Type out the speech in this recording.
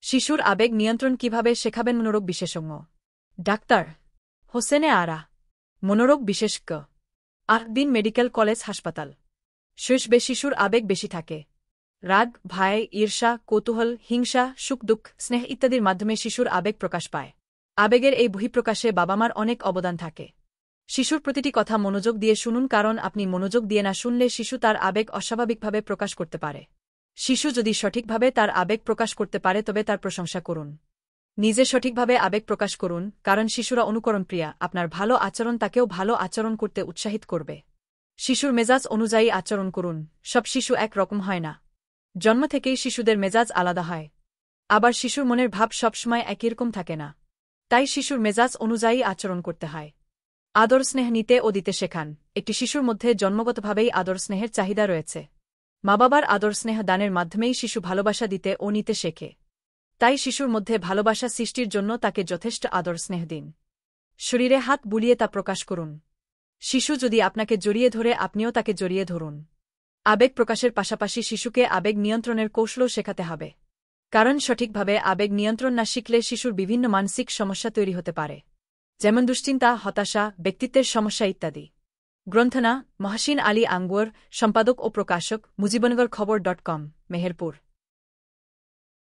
শিশুর আবেগ নিয়ন্ত্রণ কিভাবে শেখাবেন মনোরোগ বিশেষজ্ঞ ডাক্তার হোসেনে আরা মনোরোগ বিশেষজ্ঞ দিন মেডিকেল কলেজ হাসপাতাল শৈশবে শিশুর আবেগ বেশি থাকে রাগ ভয় ঈর্ষা কৌতূহল হিংসা সুখ দুঃখ স্নেহ ইত্যাদির মাধ্যমে শিশুর আবেগ প্রকাশ পায় আবেগের এই বহিঃপ্রকাশে বাবা মার অনেক অবদান থাকে শিশুর প্রতিটি কথা মনোযোগ দিয়ে শুনুন কারণ আপনি মনোযোগ দিয়ে না শুনলে শিশু তার আবেগ অস্বাভাবিকভাবে প্রকাশ করতে পারে শিশু যদি সঠিকভাবে তার আবেগ প্রকাশ করতে পারে তবে তার প্রশংসা করুন নিজে সঠিকভাবে আবেগ প্রকাশ করুন কারণ শিশুরা অনুকরণপ্রিয়া আপনার ভালো আচরণ তাকেও ভালো আচরণ করতে উৎসাহিত করবে শিশুর মেজাজ অনুযায়ী আচরণ করুন সব শিশু এক রকম হয় না জন্ম থেকেই শিশুদের মেজাজ আলাদা হয় আবার শিশুর মনের ভাব সবসময় একই রকম থাকে না তাই শিশুর মেজাজ অনুযায়ী আচরণ করতে হয় আদর স্নেহ নিতে ও দিতে শেখান একটি শিশুর মধ্যে জন্মগতভাবেই আদর স্নেহের চাহিদা রয়েছে মা বাবার আদর স্নেহ দানের মাধ্যমেই শিশু ভালোবাসা দিতে ও নিতে শেখে তাই শিশুর মধ্যে ভালোবাসা সৃষ্টির জন্য তাকে যথেষ্ট আদর স্নেহ দিন শরীরে হাত বুলিয়ে তা প্রকাশ করুন শিশু যদি আপনাকে জড়িয়ে ধরে আপনিও তাকে জড়িয়ে ধরুন আবেগ প্রকাশের পাশাপাশি শিশুকে আবেগ নিয়ন্ত্রণের কৌশলও শেখাতে হবে কারণ সঠিকভাবে আবেগ নিয়ন্ত্রণ না শিখলে শিশুর বিভিন্ন মানসিক সমস্যা তৈরি হতে পারে যেমন দুশ্চিন্তা হতাশা ব্যক্তিত্বের সমস্যা ইত্যাদি গ্রন্থনা মহসিন আলী আঙ্গুর সম্পাদক ও প্রকাশক মুজিবনগর খবর.com মেহেরপুর।